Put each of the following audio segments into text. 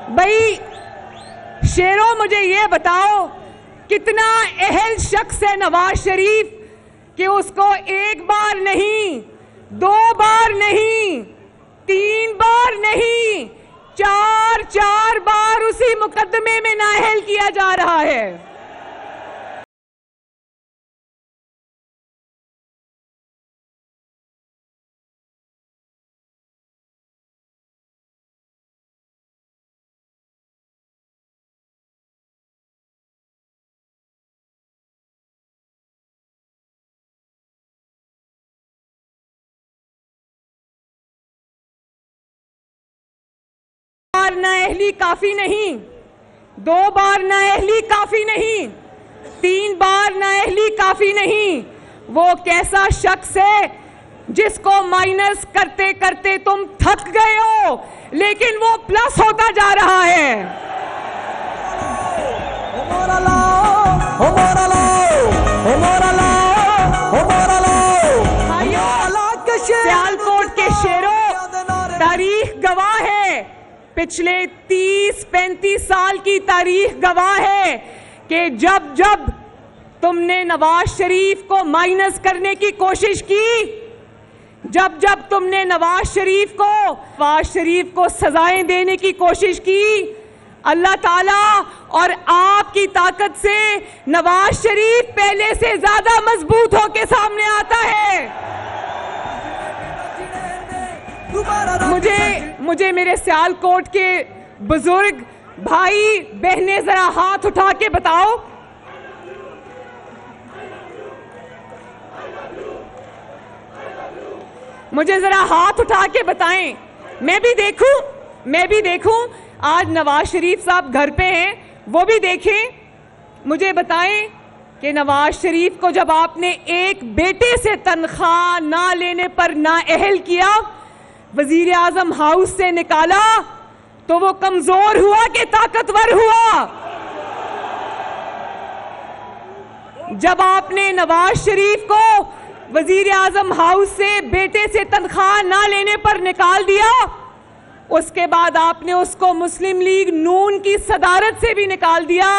भाई शेरों, मुझे ये बताओ कितना अहल शख्स है नवाज शरीफ कि उसको एक बार नहीं, 2 बार नहीं, 3 बार नहीं, 4 बार उसी मुकदमे में नाअहल किया जा रहा है। नाअहली काफी नहीं, 2 बार नाअहली काफी नहीं, 3 बार नाअहली काफी नहीं। वो कैसा शख्स है जिसको माइनस करते करते तुम थक गए हो, लेकिन वो प्लस होता जा रहा है। सियालकोट के शेरों, तारीख गवाह है, पिछले 30-35 साल की तारीख गवाह है कि जब जब तुमने नवाज शरीफ को माइनस करने की कोशिश की, जब जब तुमने नवाज शरीफ को सजाएं देने की कोशिश की, अल्लाह ताला और आपकी ताकत से नवाज शरीफ पहले से ज्यादा मजबूत होकर सामने आता है। मुझे मेरे सियालकोट के बुजुर्ग भाई बहनें जरा हाथ उठा के बताओ, मुझे जरा हाथ उठा के बताएं, मैं भी देखूं। आज नवाज शरीफ साहब घर पे हैं, वो भी देखें। मुझे बताएं कि नवाज शरीफ को जब आपने एक बेटे से तनख्वाह ना लेने पर नाअहल किया, वजीर आजम हाउस से निकाला, तो वो कमजोर हुआ कि ताकतवर हुआ? जब आपने नवाज शरीफ को वजीर आजम हाउस से बेटे से तनख्वाह ना लेने पर निकाल दिया, उसके बाद आपने उसको मुस्लिम लीग नून की सदारत से भी निकाल दिया,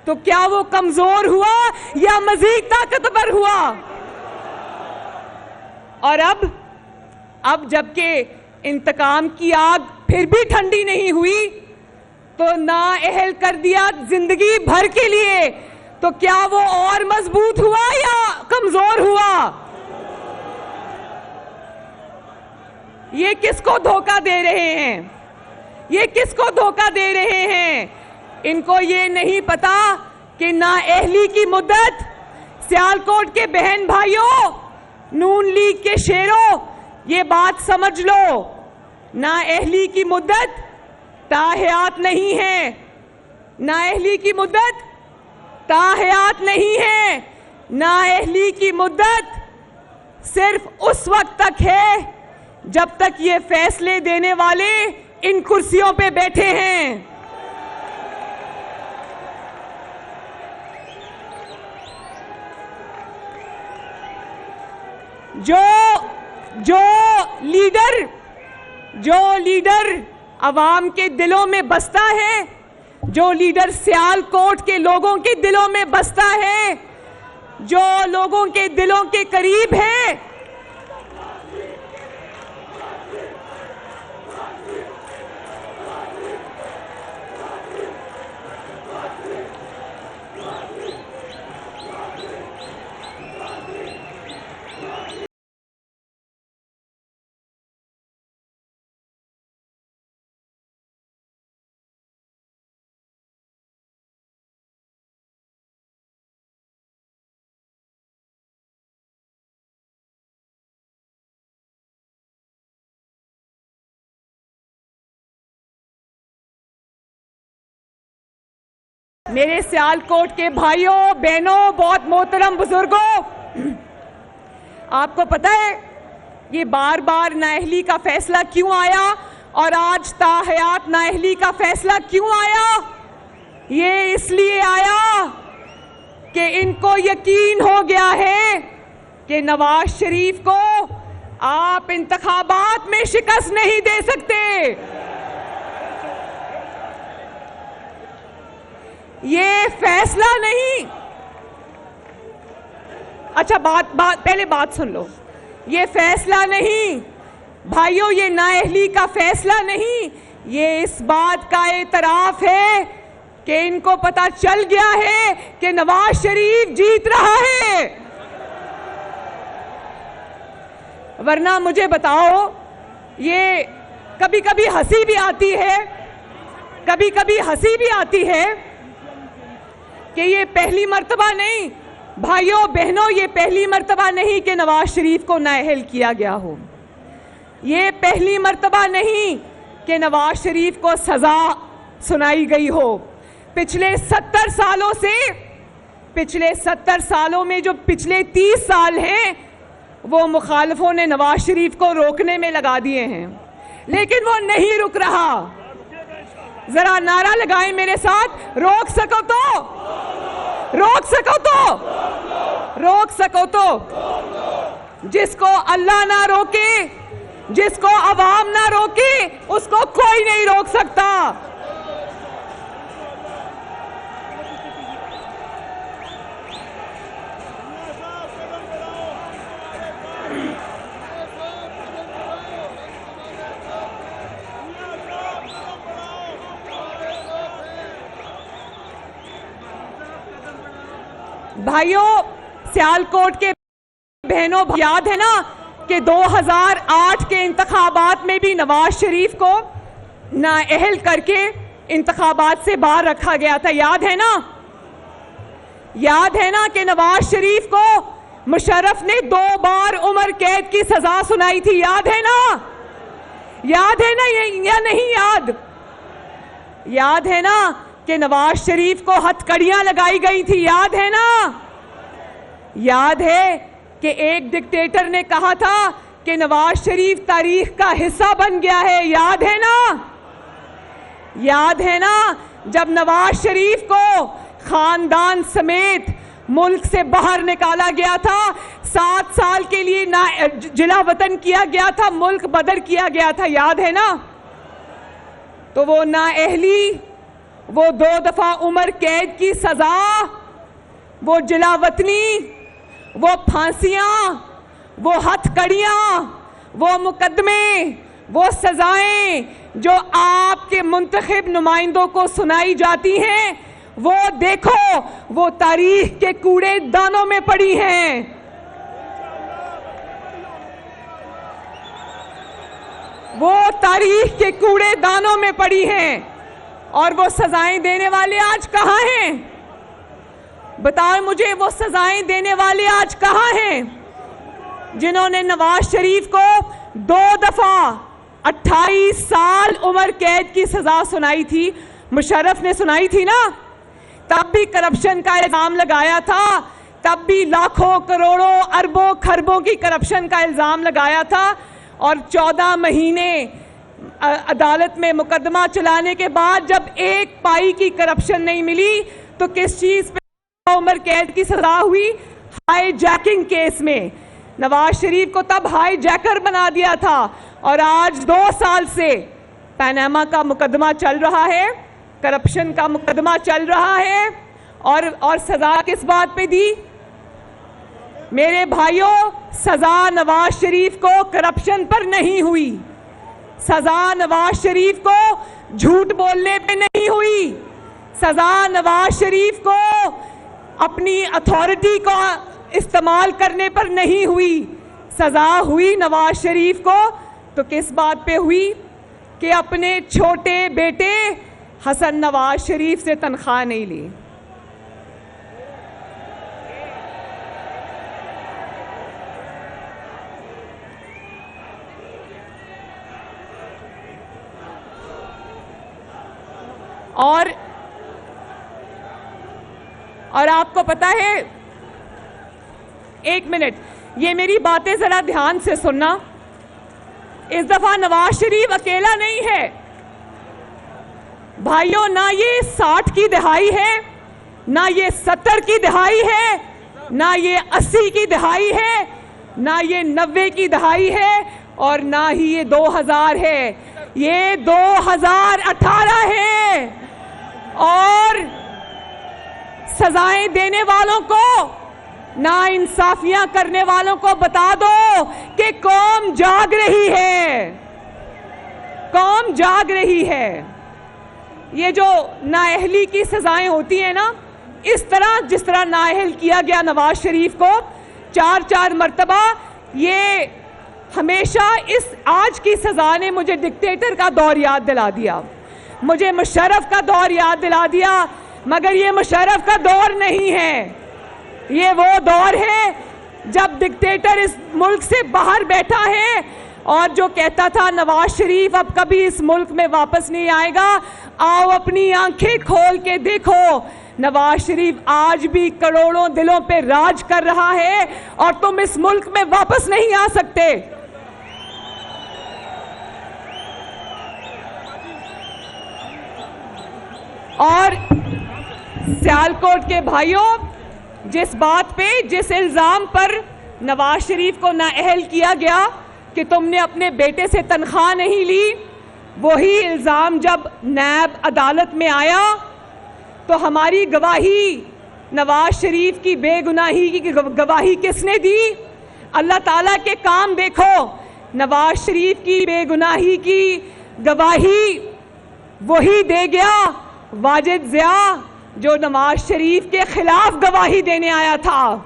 तो क्या वो कमजोर हुआ या मजीद ताकतवर हुआ? और अब जबकि इंतकाम की आग फिर भी ठंडी नहीं हुई, तो नाअहल कर दिया जिंदगी भर के लिए, तो क्या वो और मजबूत हुआ या कमजोर हुआ? ये किसको धोखा दे रहे हैं? ये किसको धोखा दे रहे हैं? इनको ये नहीं पता कि नाअहली की मुद्दत, सियालकोट के बहन भाइयों, नून लीग के शेरों, ये बात समझ लो, नाअहली की मुद्दत ताहयात नहीं है। नाअहली की मुद्दत ताहयात नहीं है। नाअहली की मुद्दत सिर्फ उस वक्त तक है जब तक ये फैसले देने वाले इन कुर्सियों पे बैठे हैं। जो लीडर अवाम के दिलों में बसता है, जो लीडर सियालकोट के लोगों के दिलों में बसता है, जो लोगों के दिलों के करीब है, मेरे सियालकोट के भाइयों बहनों, बहुत मोहतरम बुजुर्गों, आपको पता है ये बार बार नाअहली का फैसला क्यों आया और आज ताहयात नाअहली का फैसला क्यों आया? ये इसलिए आया कि इनको यकीन हो गया है कि नवाज शरीफ को आप इंतखाबात में शिकस्त नहीं दे सकते। ये फैसला नहीं, अच्छा पहले बात सुन लो। ये फैसला नहीं भाइयों, ये नाअहली का फैसला नहीं, ये इस बात का एतराफ है कि इनको पता चल गया है कि नवाज शरीफ जीत रहा है। वरना मुझे बताओ, ये कभी कभी हंसी भी आती है, कभी कभी हंसी भी आती है कि ये पहली मर्तबा नहीं भाइयों बहनों, ये पहली मर्तबा नहीं कि नवाज शरीफ को नाअहल किया गया हो। ये पहली मर्तबा नहीं कि नवाज शरीफ को सजा सुनाई गई हो। पिछले 70 सालों से, पिछले 70 सालों में जो पिछले 30 साल हैं वो मुखालिफों ने नवाज शरीफ को रोकने में लगा दिए हैं, लेकिन वो नहीं रुक रहा। जरा नारा लगाएं मेरे साथ, रोक सको तो, रोक सको तो, रोक सको तो। जिसको अल्लाह ना रोके, जिसको अवाम ना रोके, उसको कोई नहीं रोक सकता। भाइयों, सियालकोट के बहनों, याद है ना कि 2008 के इंतखाबात में भी नवाज शरीफ को नाअहल करके इंतखाबात से बाहर रखा गया था, याद है ना? याद है ना कि नवाज शरीफ को मुशर्रफ ने 2 बार उम्र कैद की सजा सुनाई थी, याद है ना? याद है ना या नहीं याद? याद है ना कि नवाज शरीफ को हथकड़ियां लगाई गई थी, याद है ना? याद है कि एक डिक्टेटर ने कहा था कि नवाज शरीफ तारीख का हिस्सा बन गया है, याद है ना? याद है ना जब नवाज शरीफ को खानदान समेत मुल्क से बाहर निकाला गया था, 7 साल के लिए जिला वतन किया गया था, मुल्क बदर किया गया था, याद है ना? तो वो नाअहली, वो 2 दफा उम्र कैद की सजा, वो जिला वतनी, वो फांसियां, वो हथकड़ियां, वो मुकदमे, वो सजाएं जो आपके मुंतखब नुमाइंदों को सुनाई जाती हैं, वो देखो वो तारीख के कूड़े दानों में पड़ी हैं। वो तारीख के कूड़े दानों में पड़ी हैं। और वो सजाएं देने वाले आज कहां हैं? बताओ मुझे, वो सजाएं देने वाले आज कहां हैं जिन्होंने नवाज शरीफ को 2 दफा 28 साल उम्र कैद की सजा सुनाई थी? मुशर्रफ ने सुनाई थी ना, तब भी करप्शन का इल्जाम लगाया था, तब भी लाखों करोड़ों अरबों खरबों की करप्शन का इल्जाम लगाया था, और 14 महीने अदालत में मुकदमा चलाने के बाद जब 1 पाई की करप्शन नहीं मिली तो किस चीज पे उम्र कैद की सजा हुई? हाईजैकिंग केस में नवाज शरीफ को तब हाईजैकर बना दिया था, और आज 2 साल से पनामा का मुकदमा चल रहा है, करप्शन का मुकदमा चल रहा है, और सजा किस बात पे दी? मेरे भाइयों, सजा नवाज शरीफ को करप्शन पर नहीं हुई, सजा नवाज शरीफ को झूठ बोलने पे नहीं हुई, सजा नवाज शरीफ को अपनी अथॉरिटी का इस्तेमाल करने पर नहीं हुई, सजा हुई नवाज शरीफ को तो किस बात पे हुई? कि अपने छोटे बेटे हसन नवाज शरीफ से तनख्वाह नहीं ली। और आपको पता है, 1 मिनट, ये मेरी बातें जरा ध्यान से सुनना। इस दफा नवाज शरीफ अकेला नहीं है भाइयों, ना ये 60 की दहाई है, ना ये 70 की दहाई है, ना ये 80 की दहाई है, ना ये 90 की दहाई है, और ना ही ये 2000 है, ये 2018 है। सजाएं देने वालों को, नाइंसाफियां करने वालों को बता दो कि कौम जाग रही है, कौम जाग रही है। ये जो नाअहली की सजाएं होती हैं ना, इस तरह जिस तरह नाअहल किया गया नवाज शरीफ को 4-4 मर्तबा, ये हमेशा इस आज की सजा ने मुझे डिक्टेटर का दौर याद दिला दिया, मुझे मुशर्रफ का दौर याद दिला दिया। मगर ये मुशर्रफ का दौर नहीं है, ये वो दौर है जब डिक्टेटर इस मुल्क से बाहर बैठा है और जो कहता था नवाज शरीफ अब कभी इस मुल्क में वापस नहीं आएगा। आओ अपनी आंखें खोल के देखो, नवाज शरीफ आज भी करोड़ों दिलों पे राज कर रहा है और तुम इस मुल्क में वापस नहीं आ सकते। और सियालकोट के भाइयों, जिस बात पे, जिस इल्ज़ाम पर नवाज शरीफ को नाअहल किया गया कि तुमने अपने बेटे से तनख्वाह नहीं ली, वही इल्ज़ाम जब नैब अदालत में आया तो हमारी गवाही, नवाज शरीफ की बेगुनाही की गवाही किसने दी? अल्लाह ताला के काम देखो, नवाज शरीफ की बेगुनाही की गवाही वही दे गया वाजिद ज़िया जो नवाज शरीफ के खिलाफ गवाही देने आया था।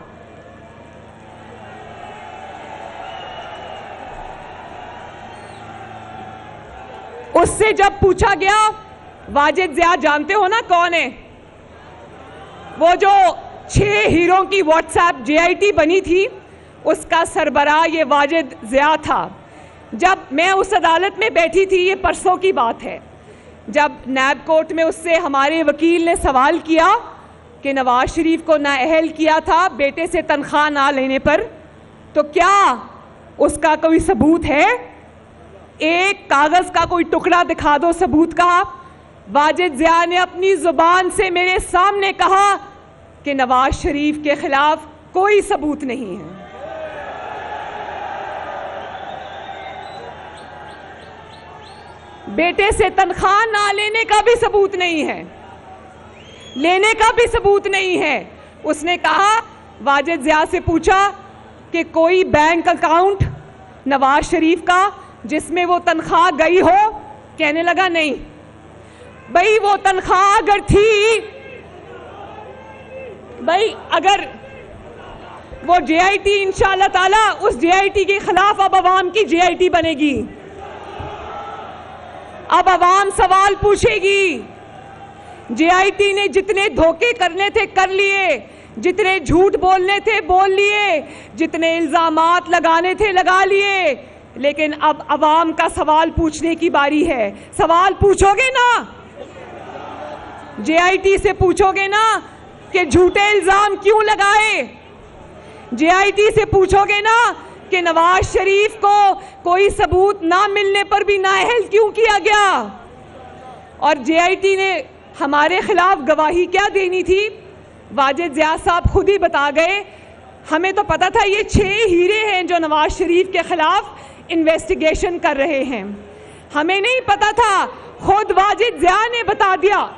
उससे जब पूछा गया, वाजिद ज़िया जानते हो ना कौन है? वो जो 6 हीरो की व्हाट्सएप JIT बनी थी, उसका सरबराह ये वाजिद ज़िया था। जब मैं उस अदालत में बैठी थी, ये परसों की बात है, जब नैब कोर्ट में उससे हमारे वकील ने सवाल किया कि नवाज शरीफ को नाअहल किया था बेटे से तनख्वाह ना लेने पर, तो क्या उसका कोई सबूत है? एक कागज़ का कोई टुकड़ा दिखा दो सबूत का। वाजिद ज़िया ने अपनी ज़ुबान से मेरे सामने कहा कि नवाज शरीफ के खिलाफ कोई सबूत नहीं है। बेटे से तनख्वाह ना लेने का भी सबूत नहीं है, लेने का भी सबूत नहीं है। उसने कहा, वाजिद ज़िया से पूछा कि कोई बैंक अकाउंट नवाज शरीफ का जिसमें वो तनख्वाह गई हो? कहने लगा नहीं। भाई वो तनख्वाह अगर थी, भाई अगर वो JIT इंशाअल्लाह ताला, उस JIT के खिलाफ अब अवाम की JIT बनेगी। अब अवाम सवाल पूछेगी। JIT ने जितने धोखे करने थे कर लिए, जितने झूठ बोलने थे बोल लिए, जितने इल्जामात लगाने थे लगा लिए, लेकिन अब अवाम का सवाल पूछने की बारी है। सवाल पूछोगे ना? JIT से पूछोगे ना कि झूठे इल्जाम क्यों लगाए? JIT से पूछोगे ना कि नवाज शरीफ को कोई सबूत ना मिलने पर भी नाअहल क्यों किया गया? और JIT ने हमारे खिलाफ गवाही क्या देनी थी? वाजिद ज़िया साहब खुद ही बता गए। हमें तो पता था ये 6 हीरे हैं जो नवाज शरीफ के खिलाफ इन्वेस्टिगेशन कर रहे हैं, हमें नहीं पता था, खुद वाजिद ज़िया ने बता दिया।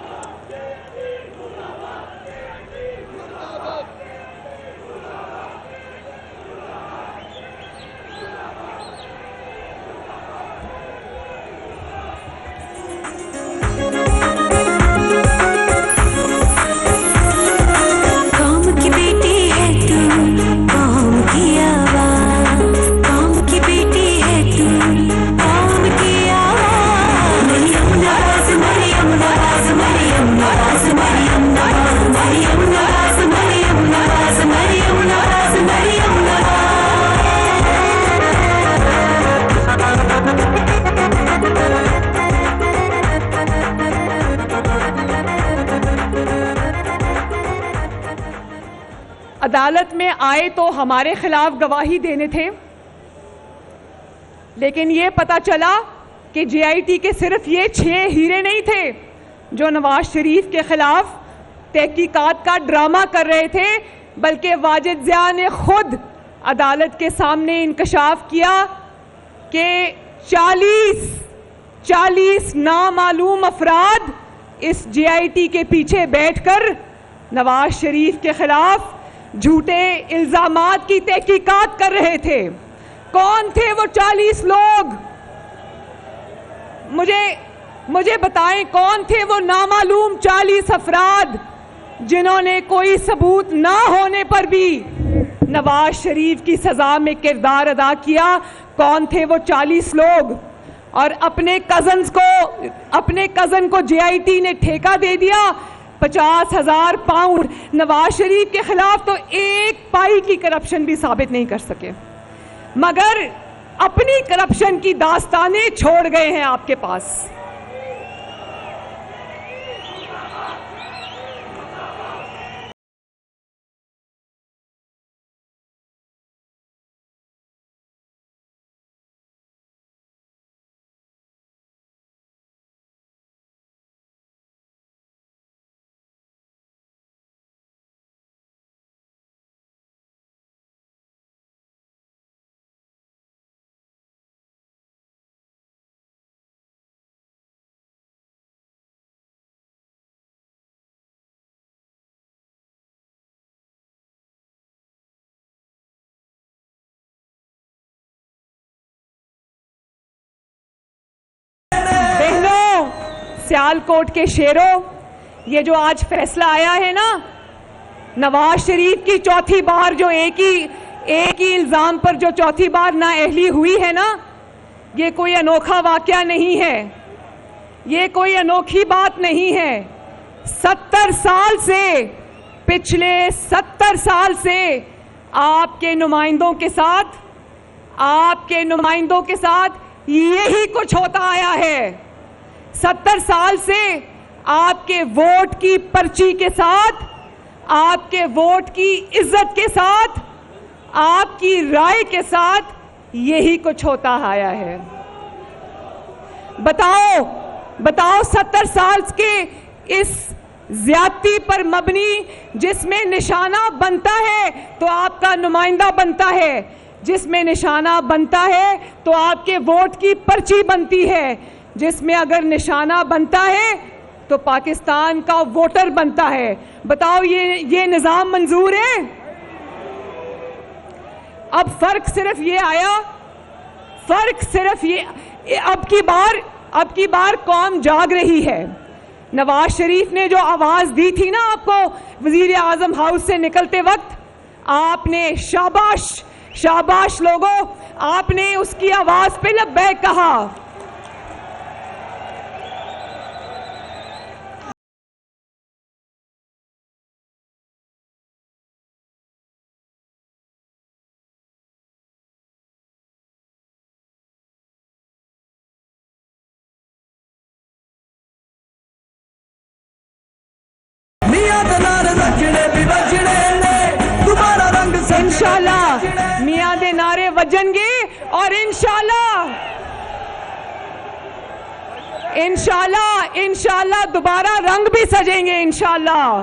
अदालत में आए तो हमारे खिलाफ गवाही देने थे, लेकिन ये पता चला कि JIT के सिर्फ ये 6 हीरे नहीं थे जो नवाज शरीफ के खिलाफ तहकीकात का ड्रामा कर रहे थे, बल्कि वाजिद ज़िया ने खुद अदालत के सामने इंकशाफ किया कि 40 नामालूम अफराद इस JIT के पीछे बैठकर नवाज शरीफ के खिलाफ झूठे इल्जामात की तहकीकात कर रहे थे। कौन थे वो 40 लोग? मुझे बताएं, कौन थे वो नामालूम 40 अफराद जिन्होंने कोई सबूत ना होने पर भी नवाज शरीफ की सजा में किरदार अदा किया? कौन थे वो 40 लोग? और अपने कज़न को JIT ने ठेका दे दिया 50,000 पाउंड। नवाज शरीफ के खिलाफ तो एक पाई की करप्शन भी साबित नहीं कर सके, मगर अपनी करप्शन की दास्तानें छोड़ गए हैं आपके पास। सियालकोट के शेरों, ये जो आज फैसला आया है ना, नवाज शरीफ की चौथी बार जो एक ही इल्जाम पर जो चौथी बार नाअहली हुई है ना, ये कोई अनोखा वाकया नहीं है, ये कोई अनोखी बात नहीं है। 70 साल से, पिछले 70 साल से आपके नुमाइंदों के साथ यही कुछ होता आया है। 70 साल से आपके वोट की पर्ची के साथ, आपके वोट की इज्जत के साथ, आपकी राय के साथ यही कुछ होता आया है। बताओ 70 साल के इस ज्यादती पर मबनी, जिसमें निशाना बनता है तो आपका नुमाइंदा बनता है, जिसमें निशाना बनता है तो आपके वोट की पर्ची बनती है, जिसमें अगर निशाना बनता है तो पाकिस्तान का वोटर बनता है। बताओ ये निजाम मंजूर है? अब फर्क सिर्फ ये आया, अब की बार कौम जाग रही है। नवाज शरीफ ने जो आवाज दी थी ना आपको वजीर आजम हाउस से निकलते वक्त, आपने शाबाश लोगों, आपने उसकी आवाज पे लब्बैक कहा। इंशाल्लाह मियां दे नारे वजनगे और इंशाल्लाह दोबारा रंग भी सजेंगे इंशाल्लाह।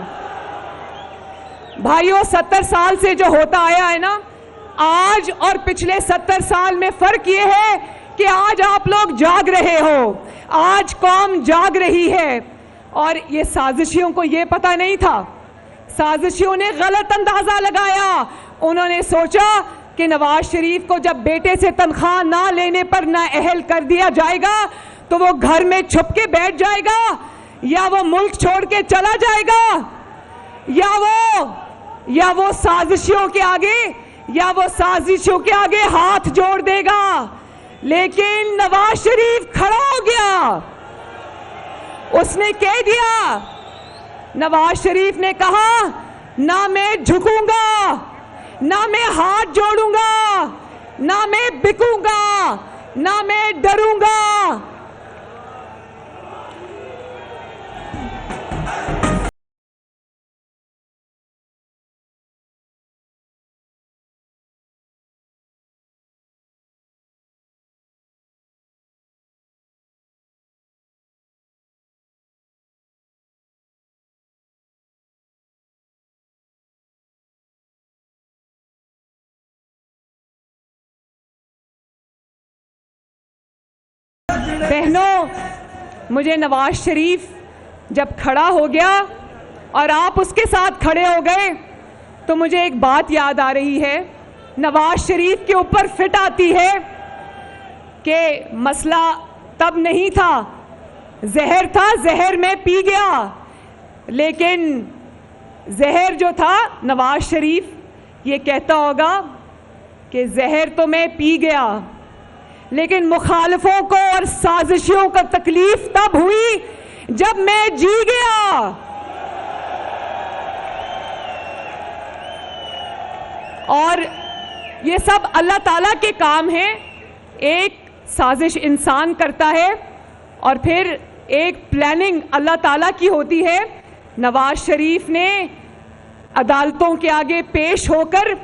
भाइयों, 70 साल से जो होता आया है ना, आज और पिछले 70 साल में फर्क ये है कि आज आप लोग जाग रहे हो, आज कौम जाग रही है। और ये साजिशियों को ये पता नहीं था, साजिशियों ने गलत अंदाजा लगाया। उन्होंने सोचा कि नवाज शरीफ को जब बेटे से तनख्वाह ना लेने पर नाअहल कर दिया जाएगा तो वो घर में छुप के बैठ जाएगा, या वो मुल्क छोड़ के चला जाएगा, या वो साजिशों के आगे हाथ जोड़ देगा। लेकिन नवाज शरीफ खड़ा हो गया, उसने कह दिया, नवाज शरीफ ने कहा, ना मैं झुकूंगा, ना मैं हाथ जोड़ूंगा, ना मैं बिकूंगा, ना मैं डरूंगा। बहनों, मुझे नवाज शरीफ जब खड़ा हो गया और आप उसके साथ खड़े हो गए, तो मुझे एक बात याद आ रही है, नवाज शरीफ के ऊपर फिट आती है कि मसला तब नहीं था, जहर था, जहर में पी गया। लेकिन जहर जो था, नवाज शरीफ ये कहता होगा कि जहर तो मैं पी गया, लेकिन मुखालिफों को और साजिशों को तकलीफ तब हुई जब मैं जी गया। और ये सब अल्लाह ताला के काम है। एक साजिश इंसान करता है और फिर एक प्लानिंग अल्लाह ताला की होती है। नवाज शरीफ ने अदालतों के आगे पेश होकर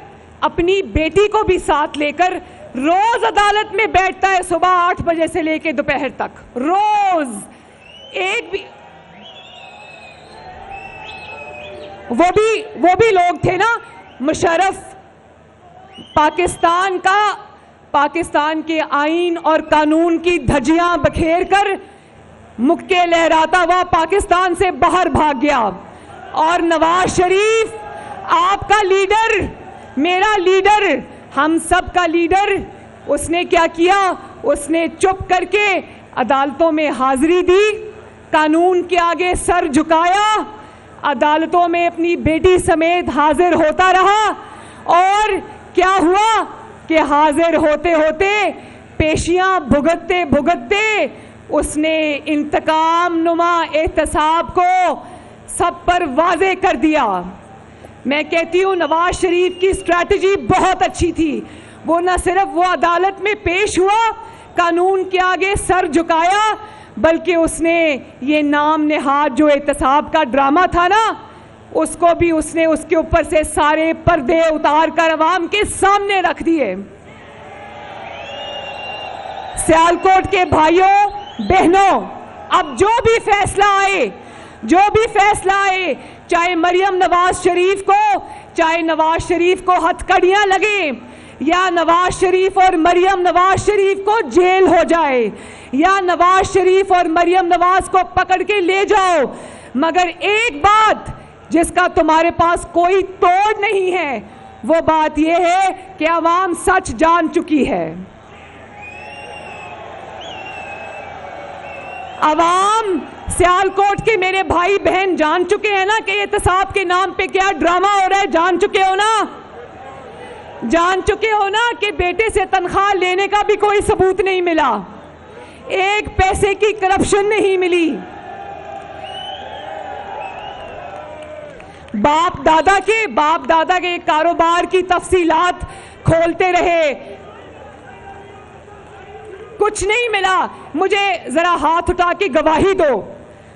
अपनी बेटी को भी साथ लेकर रोज अदालत में बैठता है, सुबह 8 बजे से लेकर दोपहर तक, रोज। एक भी वो भी लोग थे ना, मुशर्रफ पाकिस्तान के आईन और कानून की धज्जियां बखेर कर मुक्के लहराता हुआ पाकिस्तान से बाहर भाग गया। और नवाज शरीफ, आपका लीडर, मेरा लीडर, हम सब का लीडर, उसने क्या किया? उसने चुप करके अदालतों में हाजिरी दी, कानून के आगे सर झुकाया, अदालतों में अपनी बेटी समेत हाजिर होता रहा। और क्या हुआ कि हाजिर होते होते, पेशियां भुगतते भुगतते उसने इंतकाम नुमा एहतसाब को सब पर वाजे कर दिया। मैं कहती हूँ नवाज शरीफ की स्ट्रैटेजी बहुत अच्छी थी। वो न सिर्फ वो अदालत में पेश हुआ, कानून के आगे सर झुकाया, बल्कि उसने ये नाम नेहाद जो एहतसाब का ड्रामा था ना, उसको भी उसने उसके ऊपर से सारे पर्दे उतार कर अवाम के सामने रख दिए। सियालकोट के भाइयों बहनों, अब जो भी फैसला आए, चाहे मरियम नवाज शरीफ को हथकड़ियां लगे, या नवाज शरीफ और मरियम नवाज शरीफ को जेल हो जाए, या नवाज शरीफ और मरियम नवाज को पकड़ के ले जाओ, मगर एक बात जिसका तुम्हारे पास कोई तोड़ नहीं है, वो बात यह है कि अवाम सच जान चुकी है। अवाम, सियालकोट के मेरे भाई बहन जान चुके हैं ना कि एहतसाब के नाम पे क्या ड्रामा हो रहा है। जान चुके हो ना कि बेटे से तनख्वाह लेने का भी कोई सबूत नहीं मिला, एक पैसे की करप्शन नहीं मिली। बाप दादा के कारोबार की तफसीलात खोलते रहे, कुछ नहीं मिला। मुझे जरा हाथ उठा के गवाही दो,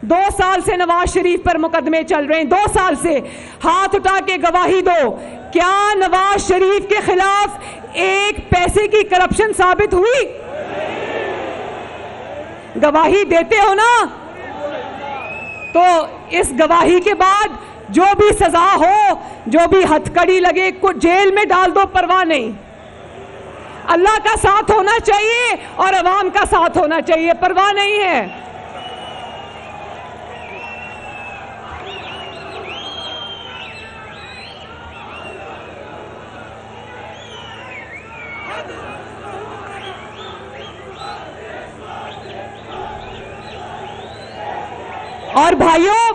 2 साल से नवाज शरीफ पर मुकदमे चल रहे हैं, 2 साल से, हाथ उठा के गवाही दो, क्या नवाज शरीफ के खिलाफ एक पैसे की करप्शन साबित हुई? गवाही देते हो ना? तो इस गवाही के बाद जो भी सजा हो, जो भी हथकड़ी लगे, कुछ जेल में डाल दो, परवाह नहीं। अल्लाह का साथ होना चाहिए और अवाम का साथ होना चाहिए, परवाह नहीं है। और भाइयों,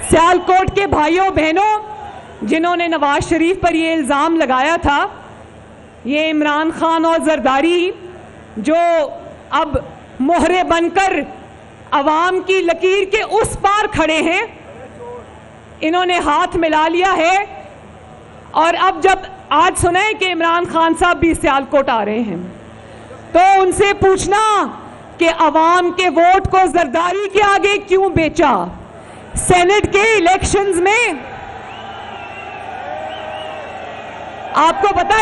सियालकोट के भाइयों बहनों, जिन्होंने नवाज शरीफ पर यह इल्ज़ाम लगाया था, ये इमरान खान और जरदारी जो अब मोहरे बनकर अवाम की लकीर के उस पार खड़े हैं, इन्होंने हाथ मिला लिया है। और अब जब आज सुने कि इमरान खान साहब भी सियालकोट आ रहे हैं, तो उनसे पूछना कि अवाम के वोट को जरदारी के आगे क्यों बेचा? सेनेट के इलेक्शंस में आपको पता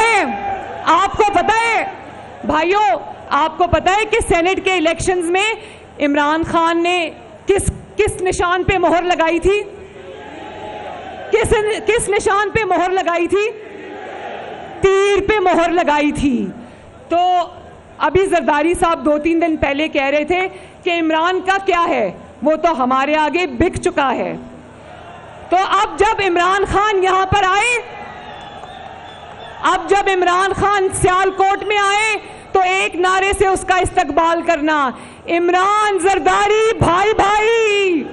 है भाइयों, आपको पता है कि सेनेट के इलेक्शंस में इमरान खान ने किस निशान पे मोहर लगाई थी? किस निशान पे मोहर लगाई थी? तीर पे मोहर लगाई थी। तो अभी जरदारी साहब 2-3 दिन पहले कह रहे थे कि इमरान का क्या है, वो तो हमारे आगे बिक चुका है। तो अब जब इमरान खान यहां पर आए, अब जब इमरान खान सियालकोट में आए तो एक नारे से उसका इस्तकबाल करना, इमरान जरदारी भाई भाई।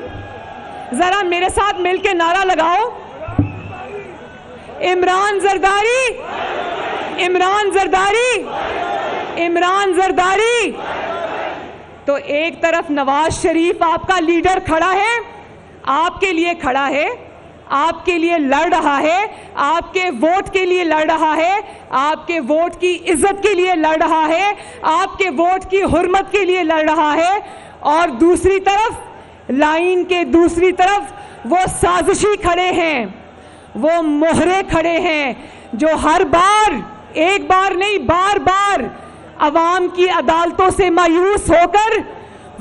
जरा मेरे साथ मिलके नारा लगाओ, इमरान जरदारी, इमरान जरदारी, इमरान जरदारी। तो एक तरफ नवाज शरीफ आपका लीडर खड़ा है, आपके लिए खड़ा है, आपके लिए लड़ रहा है, आपके वोट के लिए लड़ रहा है, आपके वोट की इज्जत के लिए लड़ रहा है, आपके वोट की हुर्मत के लिए लड़ रहा है। और दूसरी तरफ, लाइन के दूसरी तरफ वो साजिशी खड़े हैं, वो मोहरे खड़े हैं जो हर बार, एक बार नहीं बार बार अवाम की अदालतों से मायूस होकर,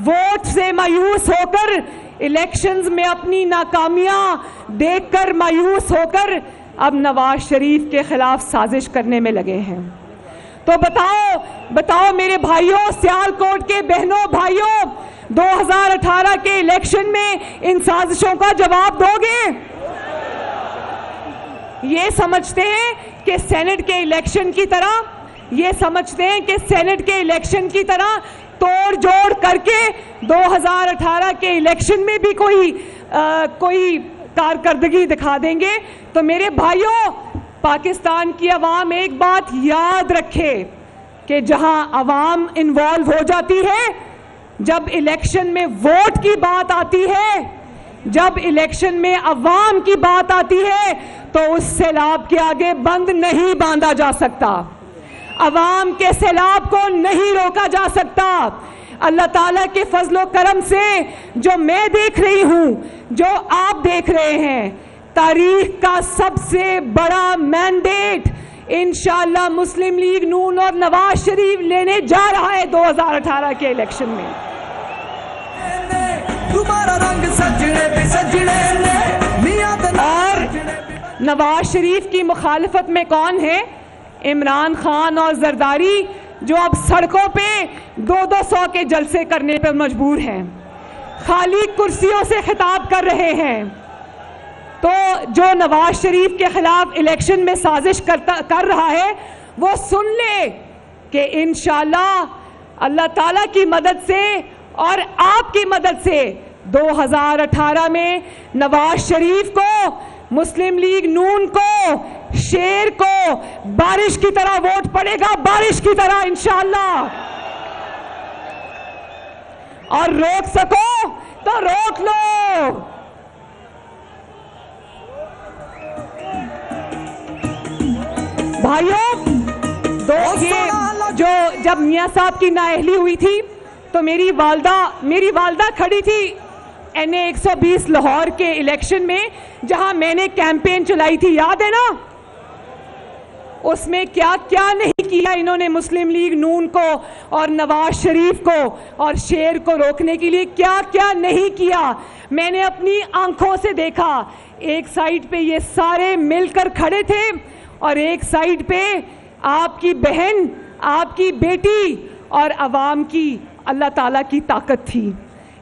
वोट से मायूस होकर, इलेक्शंस में अपनी नाकामियां देखकर मायूस होकर अब नवाज शरीफ के खिलाफ साजिश करने में लगे हैं। तो बताओ मेरे भाइयों, सियालकोट के बहनों भाइयों, 2018 के इलेक्शन में इन साजिशों का जवाब दोगे? ये समझते हैं कि सेनेट के इलेक्शन की तरह, ये समझते हैं कि सेनेट के इलेक्शन की तरह तोड़ जोड़ करके 2018 के इलेक्शन में भी कोई कारकर्दगी दिखा देंगे। तो मेरे भाइयों, पाकिस्तान की आवाम एक बात याद रखे कि जहां आवाम इन्वॉल्व हो जाती है, जब इलेक्शन में वोट की बात आती है, जब इलेक्शन में आवाम की बात आती है, तो उस सैलाब के आगे बंद नहीं बांधा जा सकता, अवाम के सैलाब को नहीं रोका जा सकता। अल्लाह ताला के फजलो करम से जो मैं देख रही हूं, जो आप देख रहे हैं, तारीख का सबसे बड़ा मैंडेट इंशाअल्लाह मुस्लिम लीग नून और नवाज शरीफ लेने जा रहा है 2018 के इलेक्शन में। और नवाज शरीफ की मुखालफत में कौन है? इमरान खान और जरदारी, जो अब सड़कों पे 200 के जलसे करने पर मजबूर हैं, खाली कुर्सियों से खिताब कर रहे हैं। तो जो नवाज शरीफ के खिलाफ इलेक्शन में साजिश कर रहा है, वो सुन ले कि इंशाअल्लाह अल्लाह ताला की मदद से और आपकी मदद से 2018 में नवाज शरीफ को, मुस्लिम लीग नून को, शेर को बारिश की तरह वोट पड़ेगा, बारिश की तरह इंशाअल्लाह। और रोक सको तो रोक लो। भाइयों, ये जब मियां साहब की नाअहली हुई थी तो मेरी वालदा खड़ी थी NA 120 लाहौर के इलेक्शन में, जहां मैंने कैंपेन चलाई थी, याद है ना? उसमें क्या क्या नहीं किया इन्होंने मुस्लिम लीग नून को और नवाज शरीफ को और शेर को रोकने के लिए, क्या क्या नहीं किया। मैंने अपनी आंखों से देखा। एक साइड पे ये सारे मिलकर खड़े थे और एक साइड पे आपकी बहन, आपकी बेटी और अवाम की अल्लाह ताला की ताकत थी।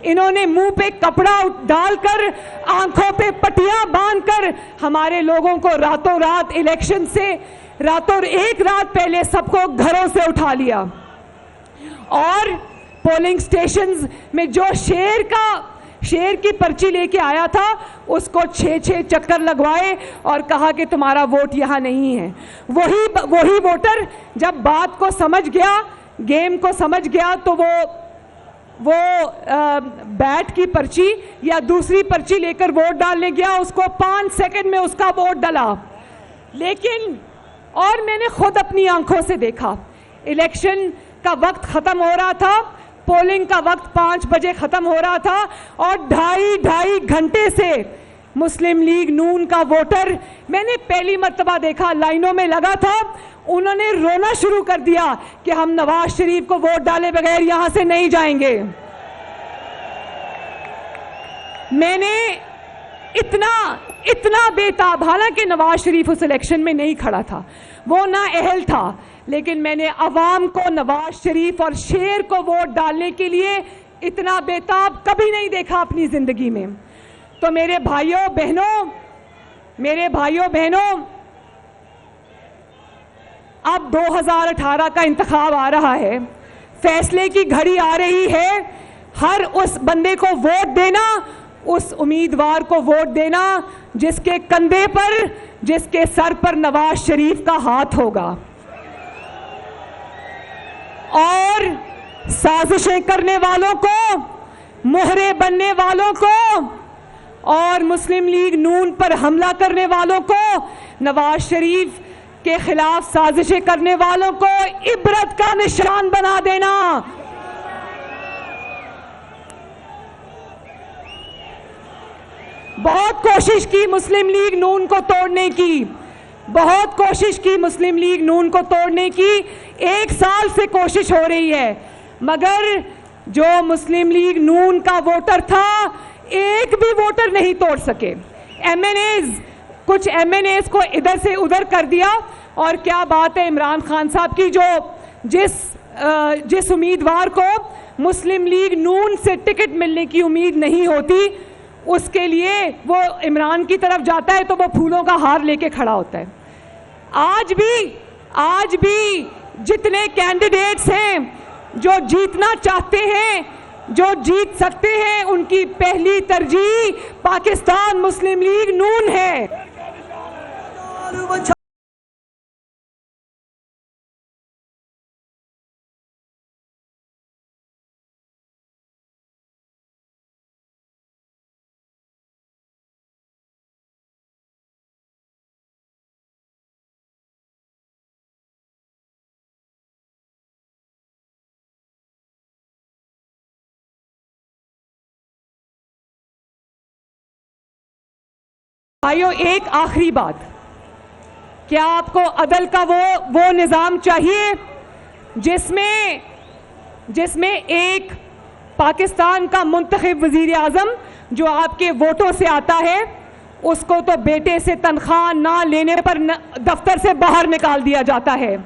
इन्होंने मुंह पे कपड़ा डालकर, आंखों पे पट्टियां बांधकर हमारे लोगों को रातों रात इलेक्शन से एक रात पहले सबको घरों से उठा लिया। और पोलिंग स्टेशंस में जो शेर की पर्ची लेके आया था, उसको 6-6 चक्कर लगवाए और कहा कि तुम्हारा वोट यहाँ नहीं है। वही वोटर जब बात को समझ गया, गेम को समझ गया, तो वो बैट की पर्ची या दूसरी पर्ची लेकर वोट डालने गया, उसको 5 सेकंड में उसका वोट डला। लेकिन और मैंने खुद अपनी आंखों से देखा, इलेक्शन का वक्त खत्म हो रहा था, पोलिंग का वक्त 5 बजे खत्म हो रहा था और 2.5 घंटे से मुस्लिम लीग नून का वोटर मैंने पहली मर्तबा देखा, लाइनों में लगा था। उन्होंने रोना शुरू कर दिया कि हम नवाज शरीफ को वोट डाले बगैर यहां से नहीं जाएंगे। मैंने इतना बेताब, हालांकि नवाज शरीफ उस इलेक्शन में नहीं खड़ा था, वो ना अहल था, लेकिन मैंने अवाम को, नवाज शरीफ और शेर को वोट डालने के लिए इतना बेताब कभी नहीं देखा अपनी जिंदगी में। तो मेरे भाइयों बहनों, मेरे भाइयों बहनों, अब 2018 का इंतखाब आ रहा है, फैसले की घड़ी आ रही है। हर उस बंदे को वोट देना, उस उम्मीदवार को वोट देना जिसके कंधे पर, जिसके सर पर नवाज शरीफ का हाथ होगा। और साजिशें करने वालों को, मोहरे बनने वालों को और मुस्लिम लीग नून पर हमला करने वालों को, नवाज शरीफ के खिलाफ साजिशें करने वालों को इबरत का निशान बना देना। बहुत कोशिश की मुस्लिम लीग नून को तोड़ने की, बहुत कोशिश की मुस्लिम लीग नून को तोड़ने की, 1 साल से कोशिश हो रही है, मगर जो मुस्लिम लीग नून का वोटर था, एक भी वोटर नहीं तोड़ सके। एमएनएज, कुछ एमएनएज को इधर से उधर कर दिया। और क्या बात है इमरान खान साहब की, जो जिस उम्मीदवार को मुस्लिम लीग नून से टिकट मिलने की उम्मीद नहीं होती, उसके लिए वो इमरान की तरफ जाता है तो वो फूलों का हार लेके खड़ा होता है। आज भी जितने कैंडिडेट्स हैं जो जीतना चाहते हैं, जो जीत सकते हैं, उनकी पहली तरजीह पाकिस्तान मुस्लिम लीग नून है। भाइयों, एक आखिरी बात, क्या आपको अदल का वो निज़ाम चाहिए जिसमें एक पाकिस्तान का मुंतखब वज़ीर आज़म जो आपके वोटों से आता है, उसको तो बेटे से तनख्वाह ना लेने पर दफ्तर से बाहर निकाल दिया जाता है,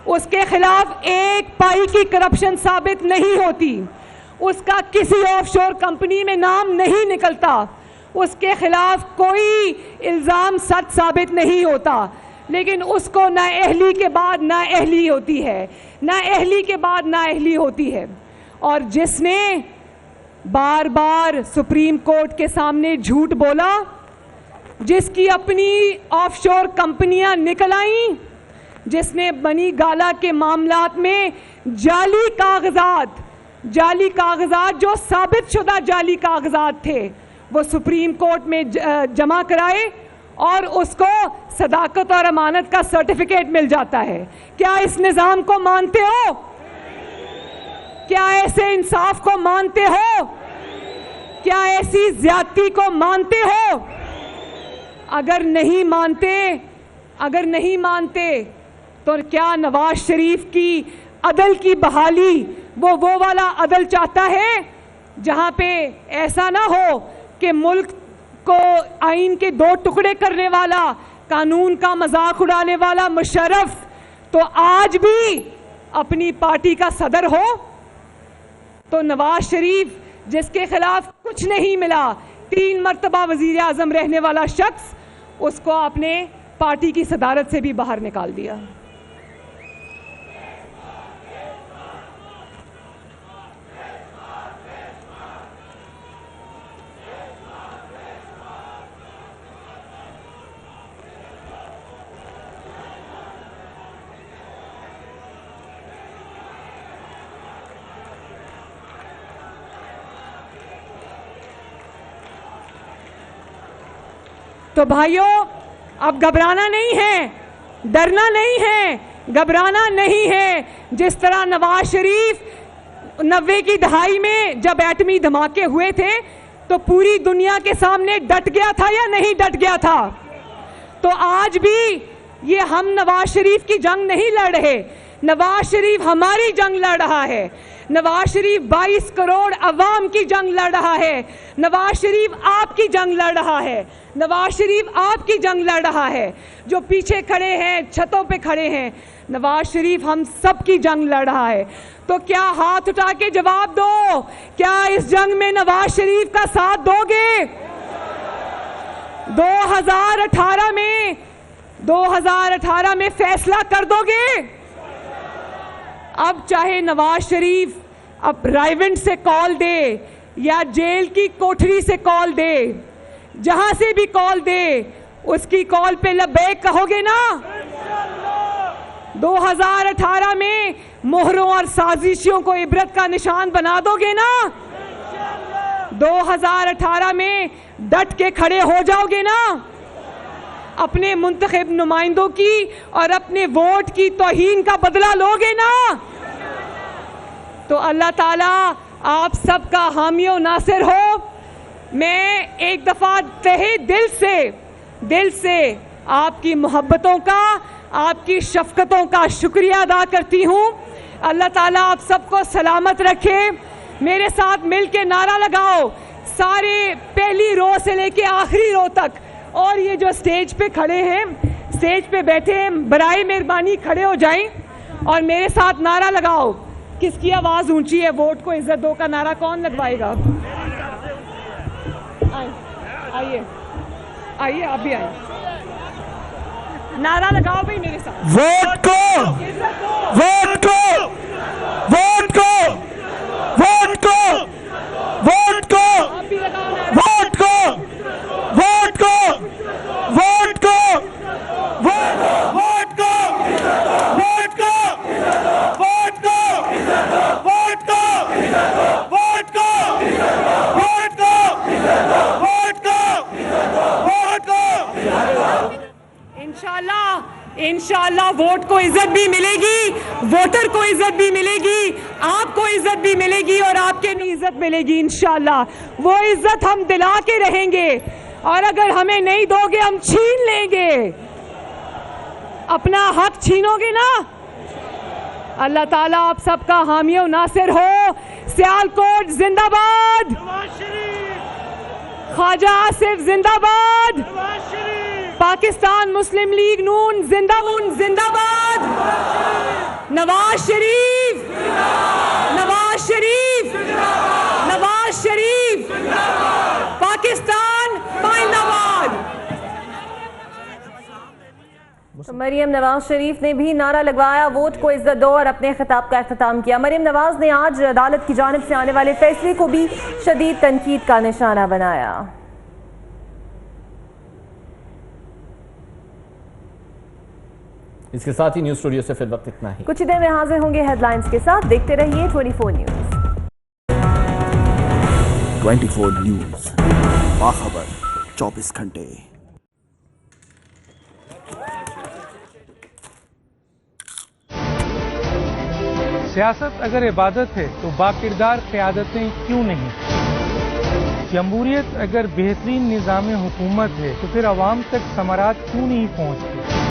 उसके खिलाफ एक पाई की करप्शन साबित नहीं होती, उसका किसी ऑफशोर कंपनी में नाम नहीं निकलता, उसके खिलाफ कोई इल्ज़ाम सच साबित नहीं होता, लेकिन उसको नाअहली के बाद नाअहली होती है, नाअहली के बाद नाअहली होती है। और जिसने बार बार सुप्रीम कोर्ट के सामने झूठ बोला, जिसकी अपनी ऑफशोर कंपनियां निकल आईं, जिसने बनी गाला के मामलात में जाली कागजात जो साबित शुदा जाली कागजात थे, वो सुप्रीम कोर्ट में जमा कराए और उसको सदाकत और अमानत का सर्टिफिकेट मिल जाता है। क्या इस निज़ाम को मानते हो? क्या ऐसे इंसाफ को मानते हो? क्या ऐसी ज्यादती को मानते हो? अगर नहीं मानते तो क्या नवाज शरीफ की अदल की बहाली वो वाला अदल चाहता है जहां पे ऐसा ना हो कि मुल्क को आइन के 2 टुकड़े करने वाला, कानून का मजाक उड़ाने वाला मुशर्रफ तो आज भी अपनी पार्टी का सदर हो, तो नवाज शरीफ जिसके खिलाफ कुछ नहीं मिला, 3 मरतबा वजीर आजम रहने वाला शख्स, उसको आपने पार्टी की सदारत से भी बाहर निकाल दिया। तो भाइयों, अब घबराना नहीं है, डरना नहीं है, घबराना नहीं है। जिस तरह नवाज शरीफ 90 की दहाई में जब एटमी धमाके हुए थे तो पूरी दुनिया के सामने डट गया था या नहीं डट गया था, तो आज भी ये हम नवाज शरीफ की जंग नहीं लड़ रहे, नवाज शरीफ हमारी जंग लड़ रहा है। नवाज शरीफ 22 करोड़ अवाम की जंग लड़ रहा है। नवाज शरीफ आपकी जंग लड़ रहा है। नवाज शरीफ आपकी जंग लड़ रहा है। जो पीछे खड़े हैं, छतों पे खड़े हैं, नवाज शरीफ हम सब की जंग लड़ रहा है। तो क्या हाथ उठा के जवाब दो, क्या इस जंग में नवाज शरीफ का साथ दोगे? 2018 में फैसला कर दोगे। अब चाहे नवाज शरीफ अब रायविंड से कॉल दे या जेल की कोठरी से कॉल दे, जहां से भी कॉल दे उसकी कॉल पे लब्बैक कहोगे ना। 2018 में मोहरों और साजिशों को इबरत का निशान बना दोगे ना। 2018 में डट के खड़े हो जाओगे ना। अपने मुंतखब नुमाइंदों की और अपने वोट की तौहीन का बदला लोगे ना। तो अल्लाह ताला आप सबका हामी और नासिर हो। मैं एक दफ़ा तहे दिल से आपकी मोहब्बतों का, आपकी शफ़क़तों का शुक्रिया अदा करती हूँ। अल्लाह ताला आप सबको सलामत रखे। मेरे साथ मिल के नारा लगाओ सारे, पहली रो से लेके आखिरी रो तक। और ये जो स्टेज पे खड़े हैं, स्टेज पे बैठे हैं, बराए मेहरबानी खड़े हो जाएं और मेरे साथ नारा लगाओ। किसकी आवाज़ ऊंची है? वोट को इज्जत दो का नारा कौन लगवाएगा? आइए आइए, आप भी आइए, नारा लगाओ भाई मेरे साथ। वोट को, वोट को, वोट को, वोट को, वोट को, आप भी लगाओ नारा। वोट को, वोट को, वोट को, वोट को, वोट को, वोट को, वोट को, वोट को, वोट को, वोट को, वोट को। इंशाल्लाह वोट को इज्जत भी मिलेगी, वोटर को इज्जत भी मिलेगी, आपको इज्जत भी मिलेगी और आपके लिए इज्जत मिलेगी इंशाल्लाह। वो इज्जत हम दिला के रहेंगे और अगर हमें नहीं दोगे हम छीन लेंगे। अपना हक छीनोगे ना। अल्लाह ताला आप सबका हामी और नासिर हो। सियालकोट जिंदाबाद, ख्वाजा आसिफ जिंदाबाद, पाकिस्तान मुस्लिम लीग नून जिंदाबाद, नवाज शरीफ, नवाज शरीफ, नवाज शरीफ, पाकिस्तान जिंदाबाद। तो मरियम नवाज शरीफ ने भी नारा लगवाया वोट को इज्जत दो और अपने खिताब का अख्ताम किया। मरियम नवाज ने आज अदालत की जानिब से आने वाले फैसले को भी शदीद तनकीद का निशाना बनाया। इसके साथ ही न्यूज स्टूडियो से फिर वक्त इतना ही। कुछ ही देर में हाजिर होंगे हेडलाइंस के साथ। देखते रहिए 24 न्यूज। 24 न्यूज, बाखबर 24 घंटे। सियासत अगर इबादत है तो बाकिरदार क़यादतें क्यों नहीं? जमहूरियत अगर बेहतरीन निज़ाम हुकूमत है तो फिर अवाम तक समरात क्यों नहीं पहुँचती?